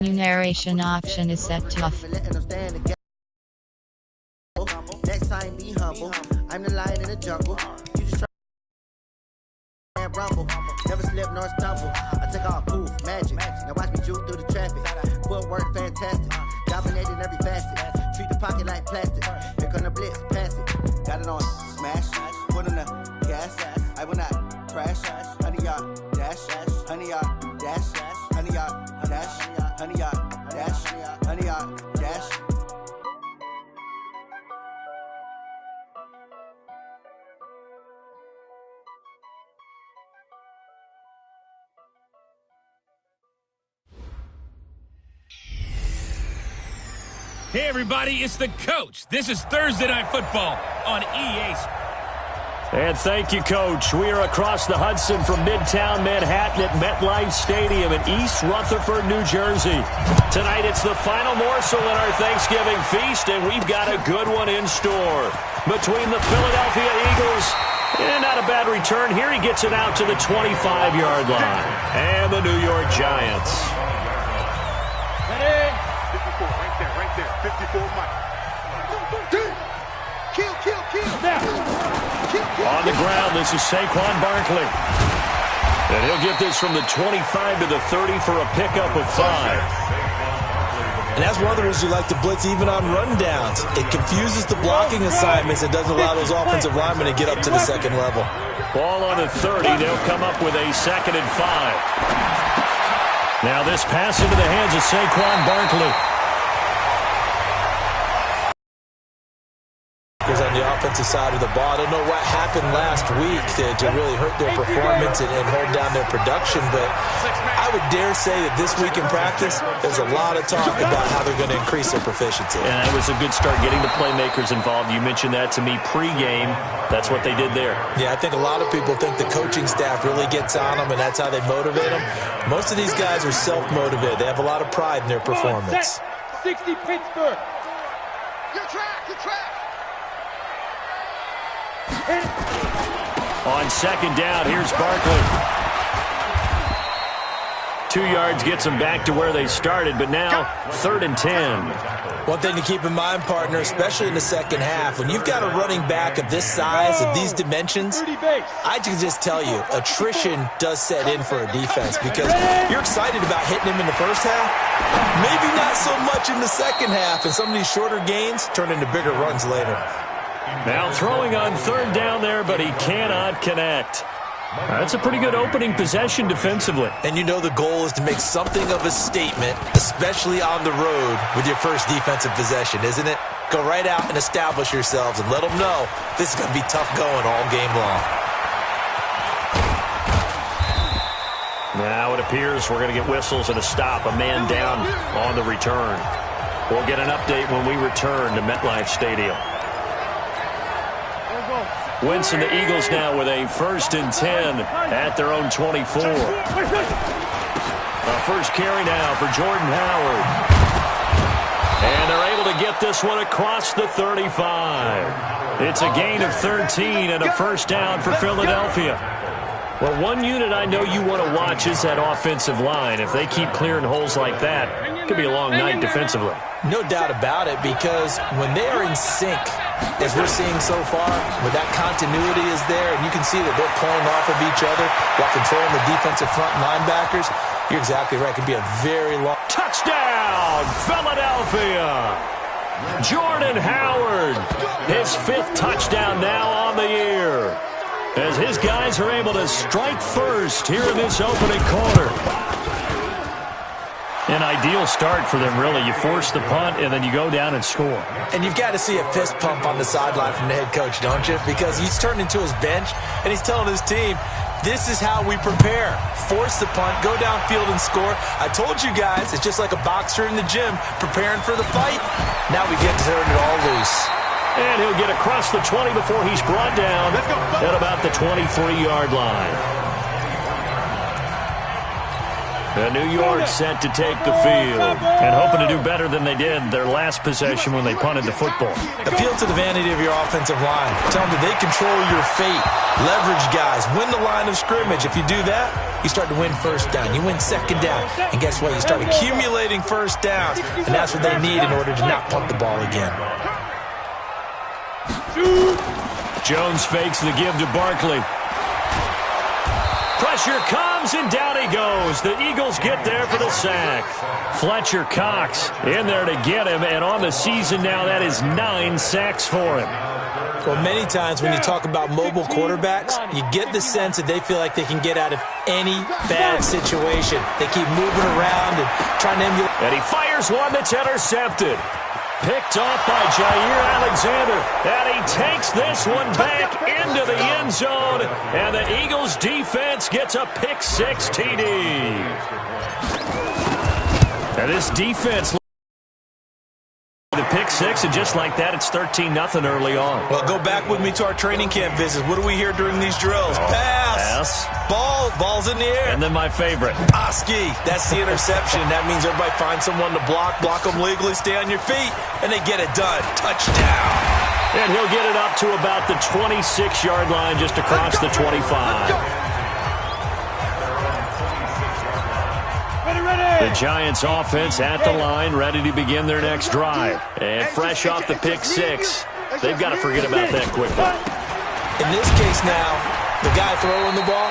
New narration option is set tough. Next time, be humble. I'm the lion in the jungle. You just try and rumble. Never slip nor stumble. I take off poof, magic. Now watch me juke through the traffic. Footwork fantastic. Dominating every facet. Treat the pocket like plastic. Here come the blitz, pass it. Got it on smash. Put on the gas. I will not crash. 100-yard dash. 100-yard dash. 100-yard dash. 100-yard dash. 100-yard dash. Hey everybody, it's the coach. This is Thursday Night Football on EA. And thank you, Coach. We are across the Hudson from Midtown Manhattan at MetLife Stadium in East Rutherford, New Jersey. Tonight it's the final morsel in our Thanksgiving feast, and we've got a good one in store. Between the Philadelphia Eagles, and not a bad return here. He gets it out to the 25-yard line. And the New York Giants. Right there, 54 Mike. Kill. On the ground, this is Saquon Barkley. And he'll get this from the 25 to the 30 for a pickup of 5. And that's one of the reasons you like to blitz even on rundowns. It confuses the blocking assignments. It doesn't allow those offensive linemen to get up to the second level. Ball on the 30. They'll come up with a 2nd and 5. Now this pass into the hands of Saquon Barkley. On the offensive side of the ball. I don't know what happened last week to really hurt their performance and hold down their production, but I would dare say that this week in practice, there's a lot of talk about how they're going to increase their proficiency. And that was a good start getting the playmakers involved. You mentioned that to me pregame. That's what they did there. Yeah, I think a lot of people think the coaching staff really gets on them, and that's how they motivate them. Most of these guys are self-motivated. They have a lot of pride in their performance. 60 Pittsburgh. Your track. On 2nd down, here's Barkley. 2 yards gets them back to where they started, but now 3rd and 10. One thing to keep in mind, partner, especially in the second half, when you've got a running back of this size, of these dimensions, I can just tell you, attrition does set in for a defense because you're excited about hitting him in the first half, maybe not so much in the second half, and some of these shorter gains turn into bigger runs later. Now throwing on 3rd down there, but he cannot connect. That's a pretty good opening possession defensively. And you know the goal is to make something of a statement, especially on the road with your first defensive possession, isn't it? Go right out and establish yourselves and let them know this is going to be tough going all game long. Now it appears we're going to get whistles and a stop, a man down on the return. We'll get an update when we return to MetLife Stadium. Wentz and the Eagles now with a 1st and 10 at their own 24. A first carry now for Jordan Howard. And they're able to get this one across the 35. It's a gain of 13 and a 1st down for Philadelphia. Well, one unit I know you want to watch is that offensive line. If they keep clearing holes like that, it could be a long night defensively. No doubt about it, because when they are in sync, as we're seeing so far, when that continuity is there, and you can see that they're playing off of each other while controlling the defensive front linebackers, you're exactly right. It could be a very long... Touchdown, Philadelphia! Jordan Howard, his 5th touchdown now on the year, as his guys are able to strike first here in this opening quarter. An ideal start for them, really. You force the punt, and then you go down and score. And you've got to see a fist pump on the sideline from the head coach, don't you? Because he's turned into his bench, and he's telling his team, this is how we prepare. Force the punt, go downfield and score. I told you guys, it's just like a boxer in the gym preparing for the fight. Now we get to turn it all loose. And he'll get across the 20 before he's brought down at about the 23-yard line. And New York set to take the field and hoping to do better than they did their last possession when they punted the football. Appeal to the vanity of your offensive line. Tell them that they control your fate. Leverage guys. Win the line of scrimmage. If you do that, you start to win first down. You win second down. And guess what? You start accumulating first downs. And that's what they need in order to not punt the ball again. Jones fakes the give to Barkley. Pressure comes, and down he goes. The Eagles get there for the sack. Fletcher Cox in there to get him, and on the season now, that is 9 sacks for him. Well, many times when you talk about mobile quarterbacks, you get the sense that they feel like they can get out of any bad situation. They keep moving around and trying to emulate. And he fires one that's intercepted. Picked off by Jair Alexander. And he takes this one back into the end zone. And the Eagles defense gets a pick-6 TD. And this defense... the pick-6, and just like that, it's 13-0 early on. Well, go back with me to our training camp visits. What do we hear during these drills? Pass. Ball's in the air. And then my favorite. Oski. That's the interception. That means everybody finds someone to block them legally, stay on your feet, and they get it done. Touchdown. And he'll get it up to about the 26-yard line, just across the 25. The Giants offense at the line, ready to begin their next drive. And fresh off the pick-6, they've got to forget about that quickly. In this case now, the guy throwing the ball,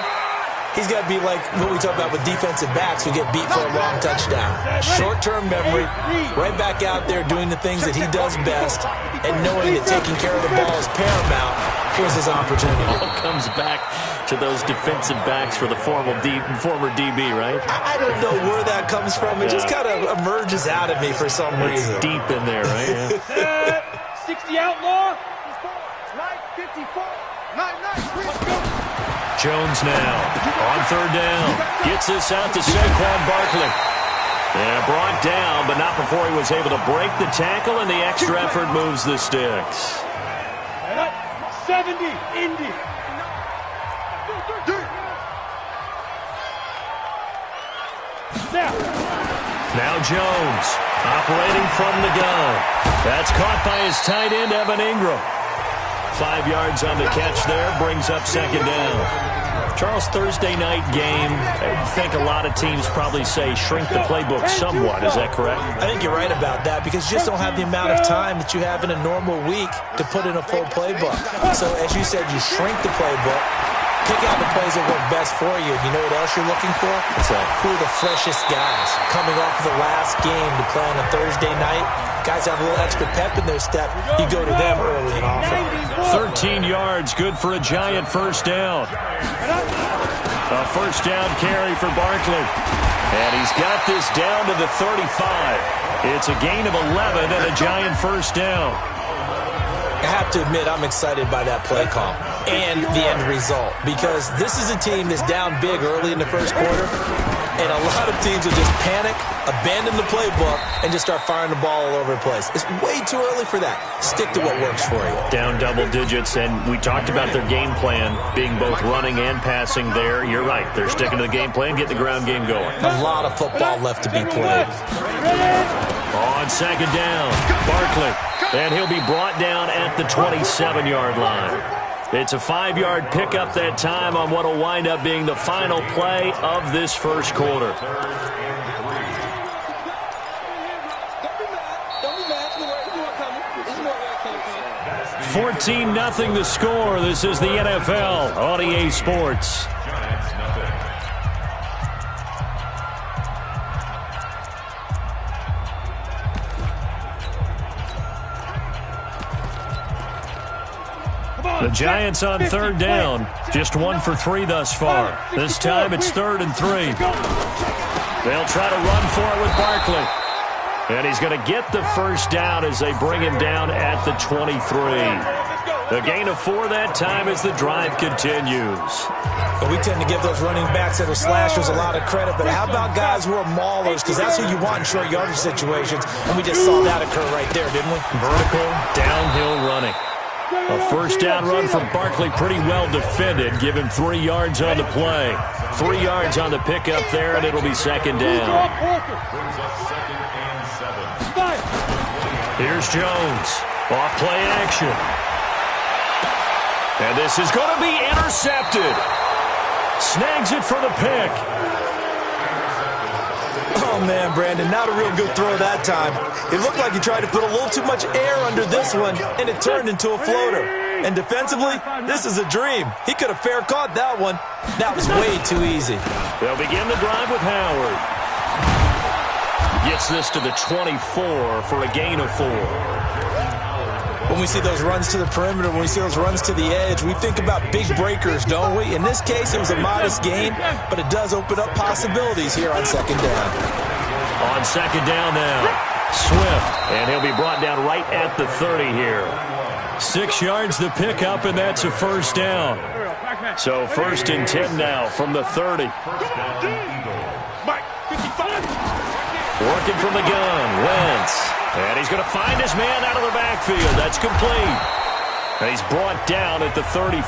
he's got to be like what we talk about with defensive backs who get beat for a long touchdown. Short-term memory, right back out there doing the things that he does best, and knowing that taking care of the ball is paramount. Here's his opportunity. All comes back to those defensive backs for the former DB, right? I don't know where that comes from. It just kind of emerges out of me for some reason. It's deep in there, right? Yeah. 60 outlaw. 54. Jones now on third down. Gets this out to Saquon Barkley. And brought down, but not before he was able to break the tackle, and the extra effort moves the sticks. 70, Indy. Now Jones operating from the gun. That's caught by his tight end, Evan Ingram. 5 yards on the catch there, brings up second down. Charles, Thursday night game, I think a lot of teams probably say shrink the playbook somewhat. Is that correct? I think you're right about that because you just don't have the amount of time that you have in a normal week to put in a full playbook. So, as you said, you shrink the playbook, pick out the plays that work best for you. You know what else you're looking for? What's that? Who are the freshest guys coming off of the last game to play on a Thursday night? Guys have a little extra pep in their step. You go to them early and often. 13 yards, good for a Giant first down. A first down carry for Barkley. And he's got this down to the 35. It's a gain of 11 and a Giant first down. I have to admit, I'm excited by that play call and the end result because this is a team that's down big early in the first quarter, and a lot of teams will just panic, abandon the playbook, and just start firing the ball all over the place. It's way too early for that. Stick to what works for you. Down double digits, and we talked about their game plan being both running and passing there. You're right. They're sticking to the game plan, getting the ground game going. A lot of football left to be played. On second down, Barkley. And he'll be brought down at the 27-yard line. It's a 5-yard pickup that time on what will wind up being the final play of this first quarter. 14-0 the score. This is the NFL on EA Sports. The Giants on third down, just 1 for 3 thus far. This time it's 3rd and 3. They'll try to run for it with Barkley. And he's going to get the first down as they bring him down at the 23. The gain of 4 that time as the drive continues. And we tend to give those running backs that are slashers a lot of credit, but how about guys who are maulers? Because that's who you want in short yardage situations, and we just saw that occur right there, didn't we? Vertical, downhill running. A first down run from Barkley, pretty well defended. Give him 3 yards on the play. 3 yards on the pickup there, and it'll be second down. Here's Jones. Off play action. And this is going to be intercepted. snags it for the pick. Oh, man, Brandon, not a real good throw that time. It looked like he tried to put a little too much air under this one, and it turned into a floater. And defensively, this is a dream. He could have fair caught that one. That was way too easy. They'll begin the drive with Howard. Gets this to the 24 for a gain of 4. When we see those runs to the perimeter, when we see those runs to the edge, we think about big breakers, don't we? In this case, it was a modest gain, but it does open up possibilities here on second down. On second down now, Swift, and he'll be brought down right at the 30 here. 6 yards the pickup, and that's a first down. So 1st and 10 now from the 30. Working from the gun, Wentz. And he's going to find his man out of the backfield. That's complete. And he's brought down at the 34.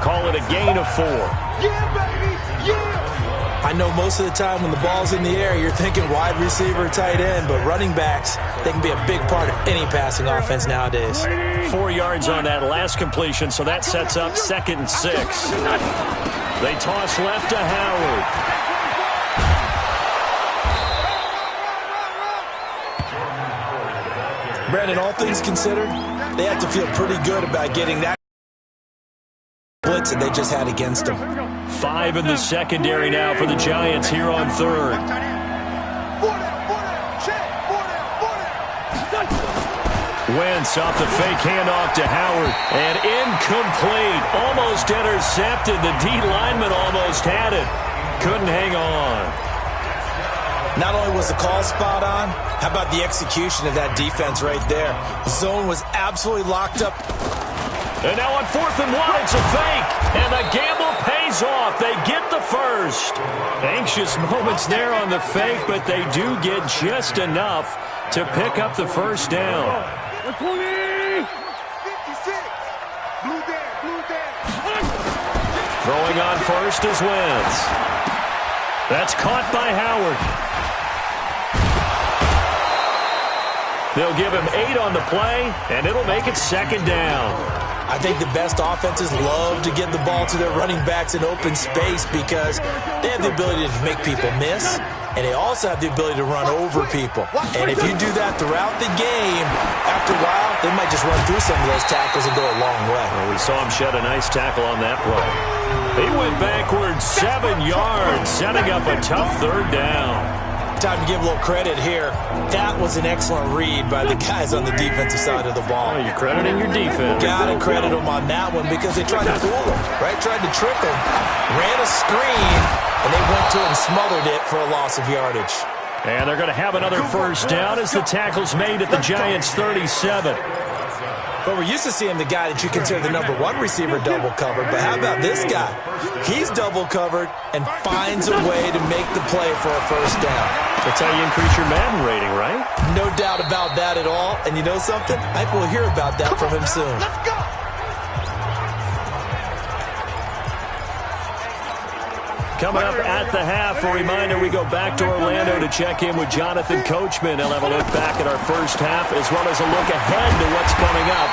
Call it a gain of 4. Yeah, baby! Yeah! I know most of the time when the ball's in the air, you're thinking wide receiver, tight end, but running backs, they can be a big part of any passing offense nowadays. 4 yards on that last completion, so that sets up 2nd and 6. They toss left to Howard. Brandon, all things considered, they have to feel pretty good about getting that blitz that they just had against them. 5 in the secondary now for the Giants here on 3rd. Wentz off the fake handoff to Howard, and incomplete. Almost intercepted. The D lineman almost had it. Couldn't hang on. Not only was the call spot on, how about the execution of that defense right there? The zone was absolutely locked up. And now on 4th and 1, it's a fake. And the gamble pays off. They get the first. Anxious moments there on the fake, but they do get just enough to pick up the first down. 120! 56! Blue down. Throwing on first is Wentz. That's caught by Howard. They'll give him 8 on the play, and it'll make it 2nd down. I think the best offenses love to get the ball to their running backs in open space because they have the ability to make people miss, and they also have the ability to run over people. And if you do that throughout the game, after a while, they might just run through some of those tackles and go a long way. Well, we saw him shed a nice tackle on that play. He went backwards 7 yards, setting up a tough 3rd down. Time to give a little credit here. That was an excellent read by the guys on the defensive side of the ball. Oh, you're crediting your defense. Gotta credit them on that one because they tried to fool them, right? Tried to trick them, ran a screen, and they went to it and smothered it for a loss of yardage. And they're going to have another first down as the tackle's made at the Giants' 37. But we're used to seeing the guy that you consider the #1 receiver double covered. But how about this guy? He's double covered and finds a way to make the play for a first down. That's how you increase your Madden rating, right? No doubt about that at all. And you know something? I think we'll hear about that from him soon. Let's go! Coming up at the half, a reminder, we go back to Orlando to check in with Jonathan Coachman. He'll have a look back at our first half as well as a look ahead to what's coming up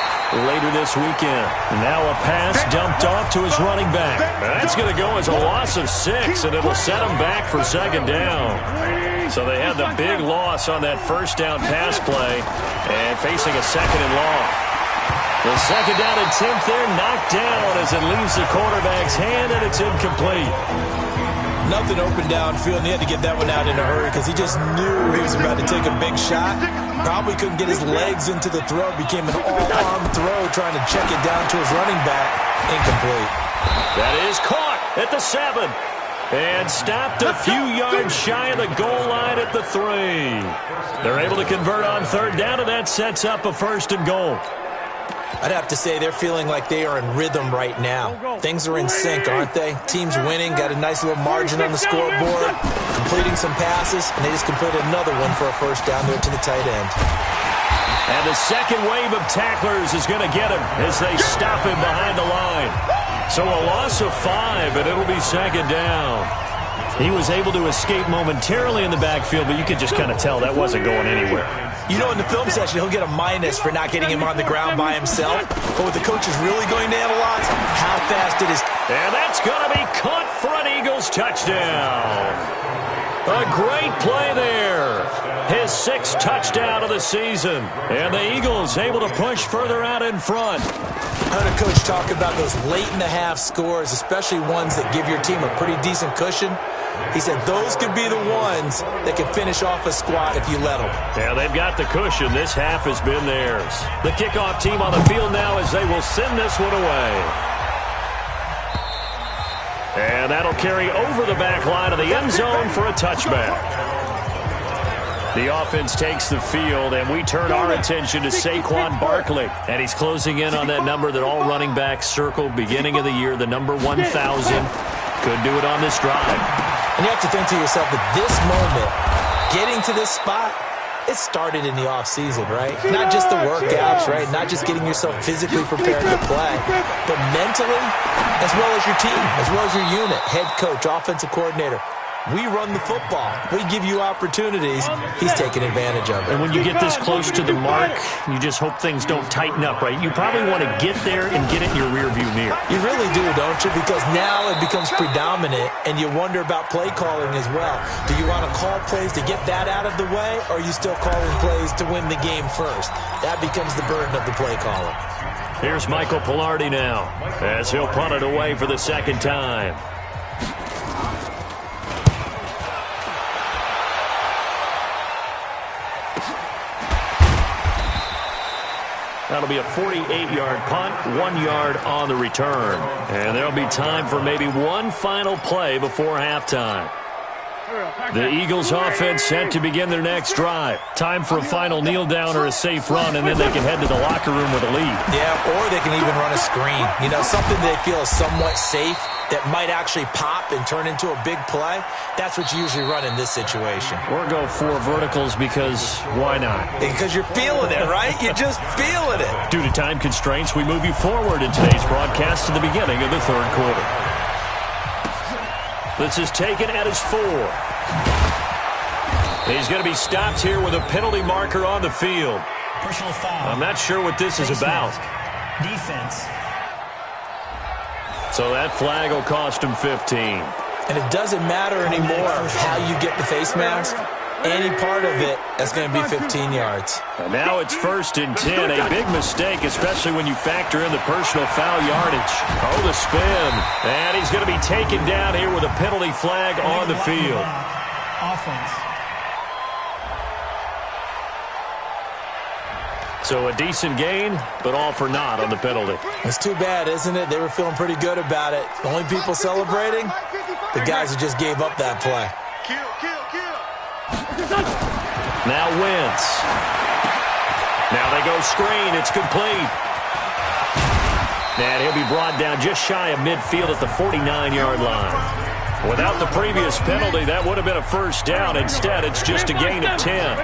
later this weekend. Now a pass dumped off to his running back. That's going to go as a loss of 6, and it'll set him back for 2nd down. So they had the big loss on that first down pass play and facing a 2nd and long. The 2nd down attempt there knocked down as it leaves the quarterback's hand, and it's incomplete. Nothing open downfield, and he had to get that one out in a hurry because he just knew he was about to take a big shot. Probably couldn't get his legs into the throw. Became an all-arm throw trying to check it down to his running back. Incomplete. That is caught at the 7. And stopped a few yards shy of the goal line at the 3. They're able to convert on 3rd down, and that sets up a 1st and goal. I'd have to say they're feeling like they are in rhythm right now. Things are in sync, aren't they? Team's winning, got a nice little margin on the scoreboard, completing some passes, and they just completed another one for a first down there to the tight end. And the second wave of tacklers is going to get him as they stop him behind the line. So a loss of 5, and it'll be 2nd down. He was able to escape momentarily in the backfield, but you could just kind of tell that wasn't going anywhere. You know, in the film session, he'll get a minus for not getting him on the ground by himself. But what the coach is really going to analyze, how fast did his And that's going to be caught for an Eagles touchdown. A great play there. His 6th touchdown of the season. And the Eagles able to push further out in front. I heard a coach talk about those late-in-the-half scores, especially ones that give your team a pretty decent cushion. He said those could be the ones that can finish off a squad if you let them. Yeah, they've got the cushion. This half has been theirs. The kickoff team on the field now as they will send this one away. And that'll carry over the back line of the end zone for a touchback. The offense takes the field, and we turn our attention to Saquon Barkley. And he's closing in on that number that all running backs circled beginning of the year, the number 1,000. Could do it on this drive. And you have to think to yourself, at this moment, getting to this spot, it started in the offseason, right? Not just the workouts, right? Not just getting yourself physically prepared to play, but mentally, as well as your team, as well as your unit, head coach, offensive coordinator. We run the football. We give you opportunities. He's taking advantage of it. And when you get this close to the mark, you just hope things don't tighten up, right? You probably want to get there and get it in your rearview mirror. You really do, don't you? Because now it becomes predominant, and you wonder about play calling as well. Do you want to call plays to get that out of the way, or are you still calling plays to win the game first? That becomes the burden of the play caller. Here's Michael Pilardi now as he'll punt it away for the 2nd time. That'll be a 48-yard punt, 1 yard on the return. And there'll be time for maybe one final play before halftime. The Eagles offense set to begin their next drive. Time for a final kneel down or a safe run, and then they can head to the locker room with a lead. Yeah, or they can even run a screen. You know, something they feel is somewhat safe that might actually pop and turn into a big play. That's what you usually run in this situation. Or go 4 verticals because why not? Because you're feeling it, right? You're just feeling it. Due to time constraints, we move you forward in today's broadcast to the beginning of the 3rd quarter. This is taken at his 4. He's going to be stopped here with a penalty marker on the field. Personal foul. I'm not sure what this is about. Defense. So that flag will cost him 15. And it doesn't matter anymore how you get the face mask. Any part of it, that's going to be 15 yards. And now it's 1st and 10. A big mistake, especially when you factor in the personal foul yardage. Oh, the spin. And he's going to be taken down here with a penalty flag on the field. Offense. So a decent gain, but all for naught on the penalty. It's too bad, isn't it? They were feeling pretty good about it. The only people celebrating, the guys who just gave up that play. Now Wentz. Now they go screen. It's complete. And he'll be brought down just shy of midfield at the 49-yard line. Without the previous penalty, that would have been a 1st down. Instead, it's just a gain of 10.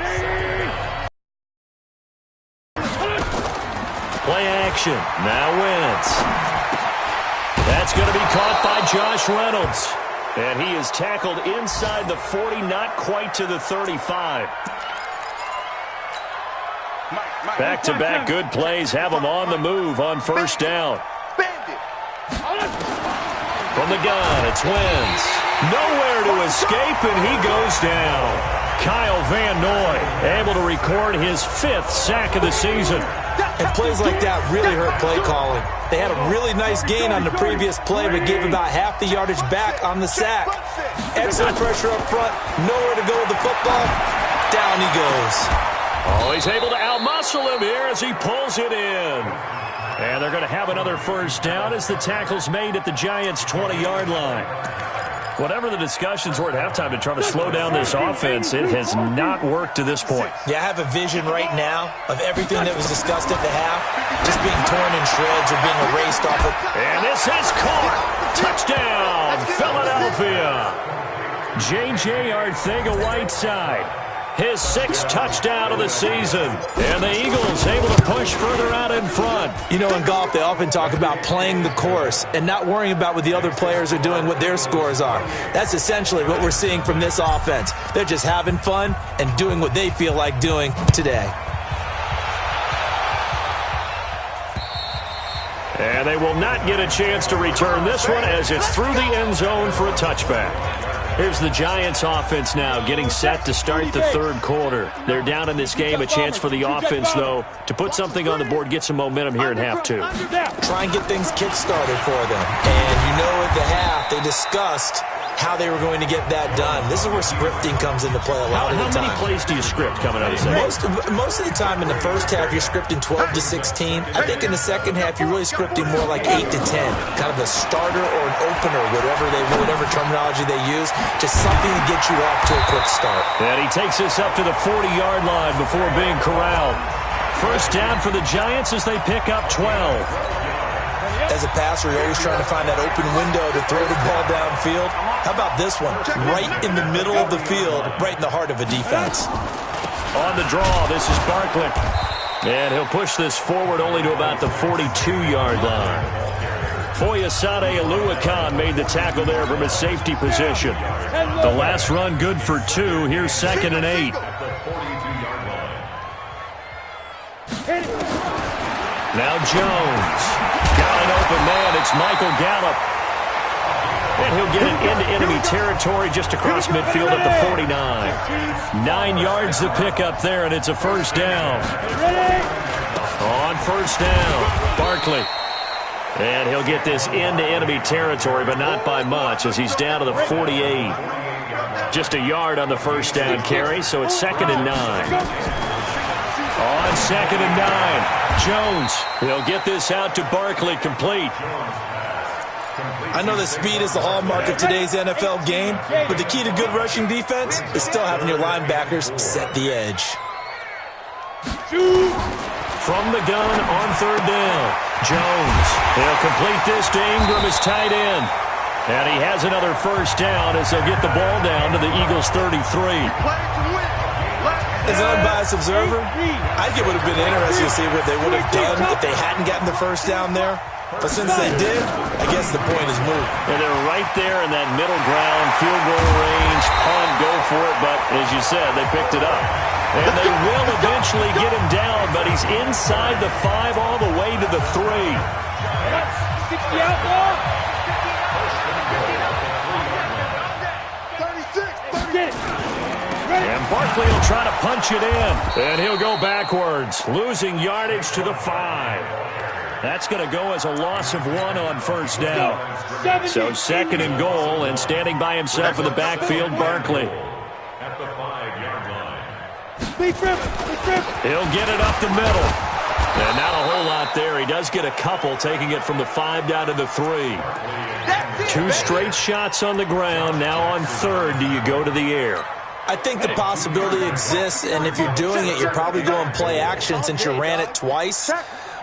Play action. Now Wentz. That's going to be caught by Josh Reynolds. And he is tackled inside the 40, not quite to the 35. Back-to-back good plays have him on the move on 1st down. From the gun, it's Wentz. Nowhere to escape, and he goes down. Kyle Van Noy able to record his 5th sack of the season. And plays like that really hurt play calling. They had a really nice gain on the previous play, but gave about half the yardage back on the sack. Excellent pressure up front. Nowhere to go with the football. Down he goes. Oh, he's able to outmuscle him here as he pulls it in. And they're going to have another 1st down as the tackle's made at the Giants' 20-yard line. Whatever the discussions were at halftime to try to slow down this offense, it has not worked to this point. Yeah, I have a vision right now of everything that was discussed at the half just being torn in shreds or being erased off of. And this is caught. Touchdown, Philadelphia. J.J. Arcega-Whiteside. His 6th touchdown of the season. And the Eagles able to push further out in front. You know, in golf, they often talk about playing the course and not worrying about what the other players are doing, what their scores are. That's essentially what we're seeing from this offense. They're just having fun and doing what they feel like doing today. And they will not get a chance to return this one as it's through the end zone for a touchback. Here's the Giants offense now getting set to start the third quarter. They're down in this game. A chance for the offense, though, to put something on the board, get some momentum here in half two. Try and get things kick-started for them. And you know at the half, they discussed how they were going to get that done. This is where scripting comes into play a lot of the time. How many plays do you script coming out of the second? Most of the time in the first half, you're scripting 12 to 16. I think in the second half, you're really scripting more like 8 to 10. Kind of a starter or an opener, whatever terminology they use. Just something to get you off to a quick start. And he takes this up to the 40-yard line before being corralled. First down for the Giants as they pick up 12. As a passer, you're always trying to find that open window to throw the ball downfield. How about this one? Right in the middle of the field, right in the heart of a defense. On the draw, this is Barkley. And he'll push this forward only to about the 42-yard line. Foyesade Oluwakan made the tackle there from his safety position. The last run good for 2. Here's 2nd and 8. Now Jones. Got an open man. It's Michael Gallup. And he'll get it into enemy territory just across midfield at the 49. 9 yards to pick up there, and it's a first down. On first down, Barkley. And he'll get this into enemy territory, but not by much as he's down to the 48. Just a yard on the first down carry, so it's 2nd and 9. On 2nd and 9, Jones. He'll get this out to Barkley, complete. I know that speed is the hallmark of today's NFL game, but the key to good rushing defense is still having your linebackers set the edge. From the gun on third down, Jones. He'll complete this to Ingram, his tight end. And he has another first down as they'll get the ball down to the Eagles' 33. As an unbiased observer, I think it would have been interesting to see what they would have done if they hadn't gotten the first down there. But since they did, I guess the point is moot. And they're right there in that middle ground, field goal range, punt, go for it. But as you said, they picked it up. And they will eventually get him down, but he's inside the 5 all the way to the 3. 60 outlaw. 36. And Barkley will try to punch it in. And he'll go backwards, losing yardage to the 5. That's going to go as a loss of 1 on first down. So 2nd and goal, and standing by himself in the backfield, Barkley. At the 5-yard line. He'll get it up the middle. And not a whole lot there. He does get a couple, taking it from the 5 down to the 3. 2 straight shots on the ground. Now on third, do you go to the air? I think the possibility exists, and if you're doing it, you're probably going play action since you ran it twice.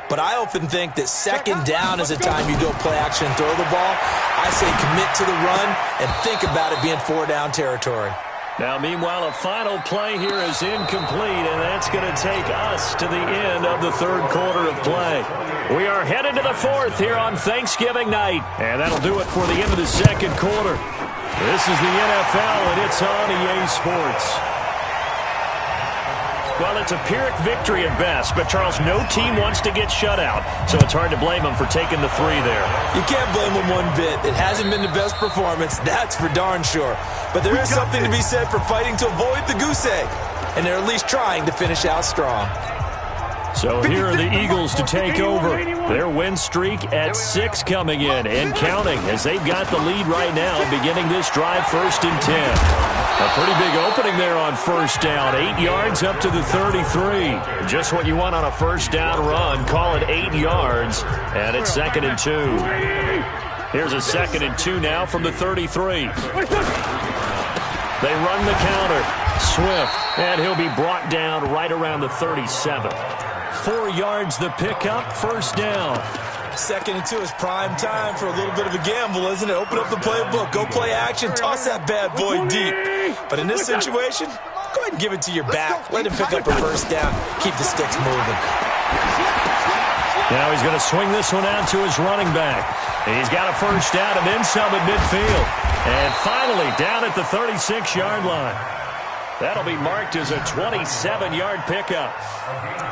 But I often think that 2nd down is a time you go play action and throw the ball. I say commit to the run and think about it being 4-down territory. Now, meanwhile, a final play here is incomplete, and that's going to take us to the end of the third quarter of play. We are headed to the 4th here on Thanksgiving night, and that'll do it for the end of the second quarter. This is the NFL, and it's on EA Sports. Well, it's a Pyrrhic victory at best, but, Charles, no team wants to get shut out, so it's hard to blame them for taking the 3 there. You can't blame them one bit. It hasn't been the best performance, that's for darn sure. But there is something to be said for fighting to avoid the goose egg, and they're at least trying to finish out strong. So here are the Eagles to take over. Their win streak at 6 coming in and counting as they've got the lead right now, beginning this drive 1st and 10. A pretty big opening there on first down. 8 yards up to the 33. Just what you want on a first down run. Call it 8 yards, and it's 2nd and 2. Here's a 2nd and 2 now from the 33. They run the counter. Swift, and he'll be brought down right around the 37. 4 yards the pickup, first down. 2nd and 2 is prime time for a little bit of a gamble, isn't it? Open up the playbook, go play action, toss that bad boy deep. But in this situation, go ahead and give it to your back. Let him pick up a first down. Keep the sticks moving. Now he's going to swing this one out to his running back. He's got a first down and then some at midfield. And finally down at the 36-yard line. That'll be marked as a 27-yard pickup.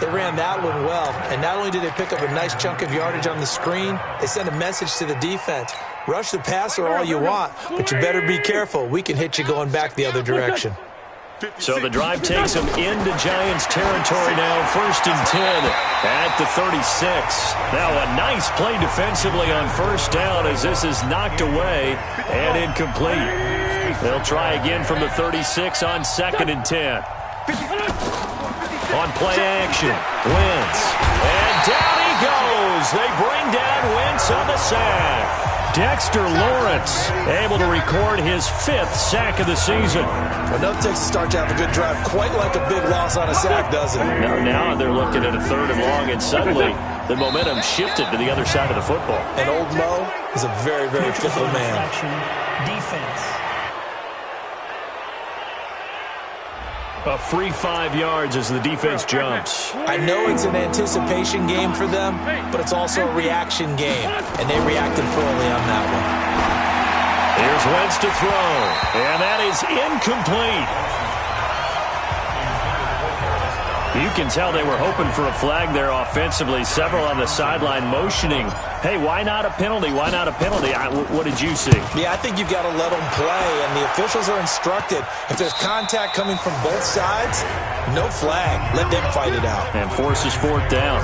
They ran that one well, and not only did they pick up a nice chunk of yardage on the screen, they sent a message to the defense. Rush the passer all you want, but you better be careful. We can hit you going back the other direction. So the drive takes them into Giants territory now, 1st and 10 at the 36. Now a nice play defensively on 1st down as this is knocked away and incomplete. They'll try again from the 36 on 2nd and 10. On play action, Wentz. And down he goes. They bring down Wentz on the sack. Dexter Lawrence able to record his 5th sack of the season. Enough takes to start to have a good drive, quite like a big loss on a sack, doesn't it? Now they're looking at a 3rd and long, and suddenly the momentum shifted to the other side of the football. And old Mo is a very, very fickle man. Defense. A free 5 yards as the defense jumps. I know it's an anticipation game for them, but it's also a reaction game, and they reacted poorly on that one. Here's Wentz to throw, and that is incomplete. You can tell they were hoping for a flag there offensively. Several on the sideline motioning, hey, why not a penalty? Why not a penalty? What did you see? Yeah, I think you've got to let them play, and the officials are instructed. If there's contact coming from both sides, no flag. Let them fight it out. And forces 4th down.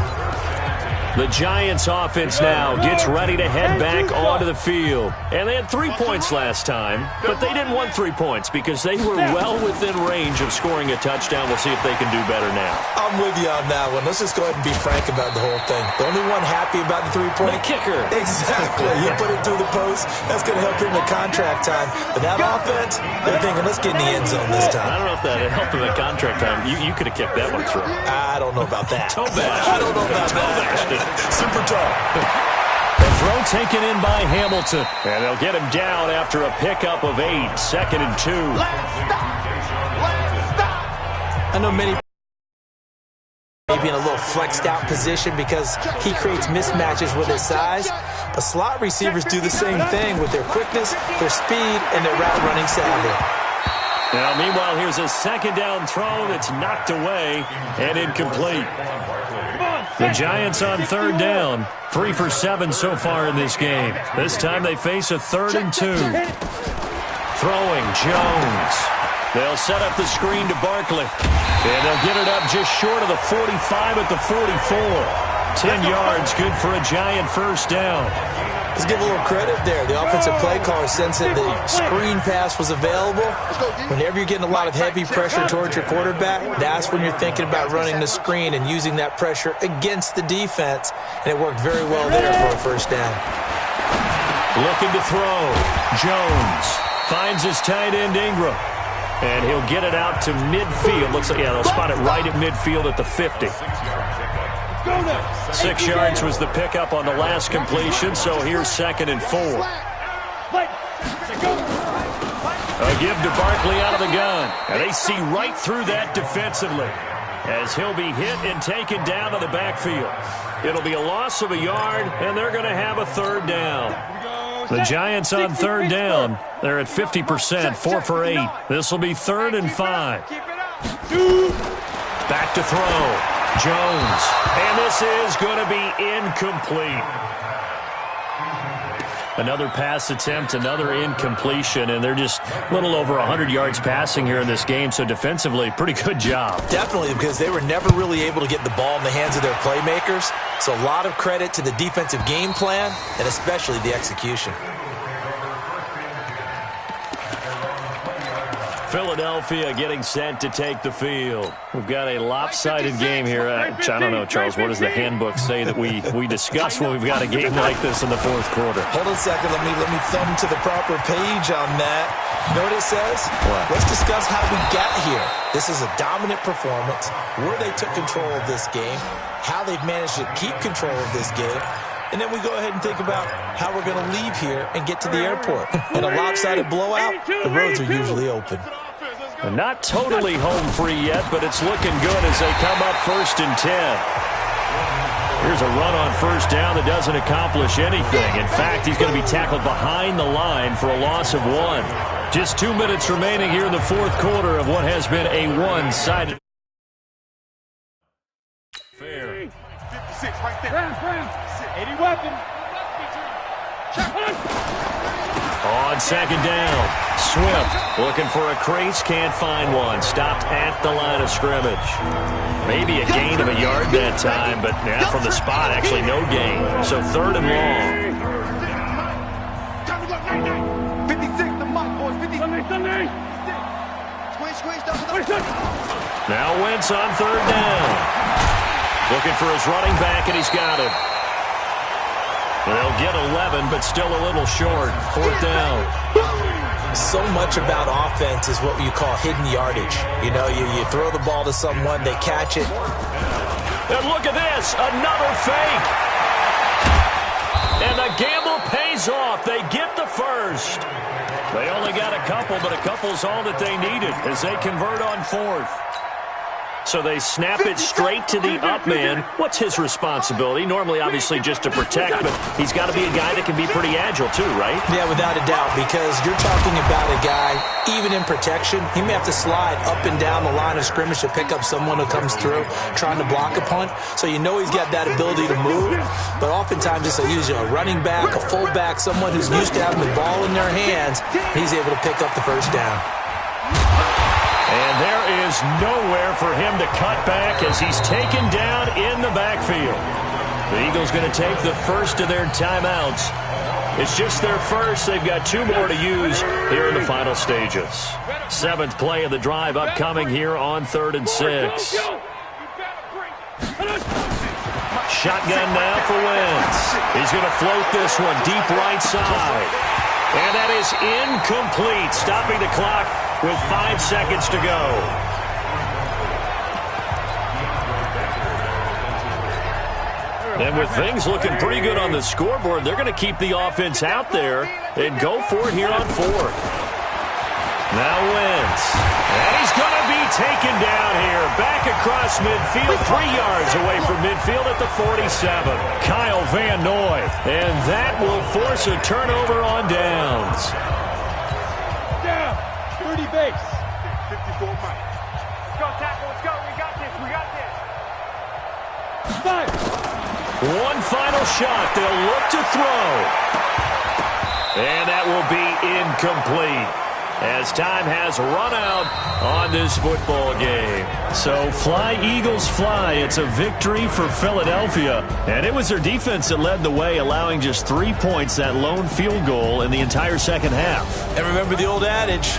The Giants offense now gets ready to head back onto the field. And they had 3 points last time, but they didn't want 3 points because they were well within range of scoring a touchdown. We'll see if they can do better now. I'm with you on that one. Let's just go ahead and be frank about the whole thing. The only one happy about the 3-point kicker. Exactly. You put it through the post. That's going to help him at contract time. But that offense, they're thinking, let's get in the end zone this time. I don't know if that helped him at contract time. You could have kept that one through. I don't know about that. Toe bash. I don't know about that. Super tall. The throw taken in by Hamilton. And they'll get him down after a pickup of 8. 2nd and 2. I know many maybe in a little flexed out position because he creates mismatches with his size. But slot receivers do the same thing with their quickness, their speed, and their route running savvy. Now, meanwhile, here's a 2nd down throw that's knocked away and incomplete. The Giants on 3rd down, 3 for 7 so far in this game. This time they face a 3rd and 2. Throwing, Jones. They'll set up the screen to Barkley. And they'll get it up just short of the 45 at the 44. 10 yards, good for a Giant 1st down. Let's give a little credit there. The offensive play caller sensed that the screen pass was available. Whenever you're getting a lot of heavy pressure towards your quarterback, that's when you're thinking about running the screen and using that pressure against the defense. And it worked very well there for a 1st down. Looking to throw. Jones finds his tight end Ingram. And he'll get it out to midfield. Looks like, yeah, they'll spot it right at midfield at the 50. 6 yards was the pickup on the last completion, so here's 2nd and 4. A give to Barkley out of the gun. And they see right through that defensively as he'll be hit and taken down to the backfield. It'll be a loss of a yard, and they're going to have a 3rd down. The Giants on 3rd down. They're at 50%, 4 for 8. This will be 3rd and 5. Back to throw. Jones. And this is going to be incomplete. Another pass attempt, another incompletion, and they're just a little over 100 yards passing here in this game, so defensively, pretty good job. Definitely, because they were never really able to get the ball in the hands of their playmakers, so a lot of credit to the defensive game plan and especially the execution. Philadelphia getting set to take the field. We've got a lopsided game here. I don't know, Charles, what does the handbook say that we discuss when we've got a game like this in the 4th quarter? Hold on a second. Let me thumb to the proper page on that. You know what it says? What? Let's discuss how we got here. This is a dominant performance, where they took control of this game, how they've managed to keep control of this game, and then we go ahead and think about how we're going to leave here and get to the airport. In a lopsided blowout, the roads are usually open. Not totally home free yet, but it's looking good as they come up 1st and 10. Here's a run on 1st down that doesn't accomplish anything. In fact, he's going to be tackled behind the line for a loss of 1. Just 2 minutes remaining here in the fourth quarter of what has been a one-sided affair. 56 right there. 80 weapon. On second down, Swift looking for a crease, can't find one. Stopped at the line of scrimmage. Maybe a gain of a yard that time, but now from the spot, actually no gain. So third and long. 56, the mark, boys. 56. Now Wentz on third down. Looking for his running back, and he's got it. They'll get 11, but still a little short. Fourth down. So much about offense is what you call hidden yardage. You know, you throw the ball to someone, they catch it. And look at this, another fake. And the gamble pays off. They get the first. They only got a couple, but a couple's all that they needed as they convert on fourth. So they snap it straight to the up man. What's his responsibility? Normally, obviously, just to protect, but he's got to be a guy that can be pretty agile, too, right? Yeah, without a doubt, because you're talking about a guy, even in protection, he may have to slide up and down the line of scrimmage to pick up someone who comes through trying to block a punt. So you know he's got that ability to move, but oftentimes it's usually a running back, a fullback, someone who's used to having the ball in their hands. He's able to pick up the first down. And there is nowhere for him to cut back as he's taken down in the backfield. The Eagles going to take the first of their timeouts. It's just their first. They've got 2 more to use here in the final stages. 7th play of the drive upcoming here on 3rd and 6. Shotgun now for Wentz. He's going to float this one deep right side. And that is incomplete, stopping the clock with 5 seconds to go. And with things looking pretty good on the scoreboard, they're going to keep the offense out there and go for it here on 4th. Now Wentz. And he's going to be taken down here. Back across midfield, 3 yards away from midfield at the 47. Kyle Van Noy. And that will force a turnover on downs. Down. 30 base. 54 Mike. Let's go, tackle. Let's go. We got this. We got this. 5. One final shot. They'll look to throw. And that will be incomplete as time has run out on this football game. So fly, Eagles, fly. It's a victory for Philadelphia. And it was their defense that led the way, allowing just 3 points, that lone field goal in the entire second half. And remember the old adage,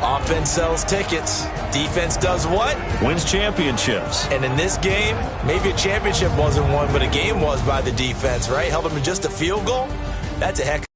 offense sells tickets. Defense does what? Wins championships. And in this game, maybe a championship wasn't won, but a game was by the defense, right? Held them to just a field goal. That's a heck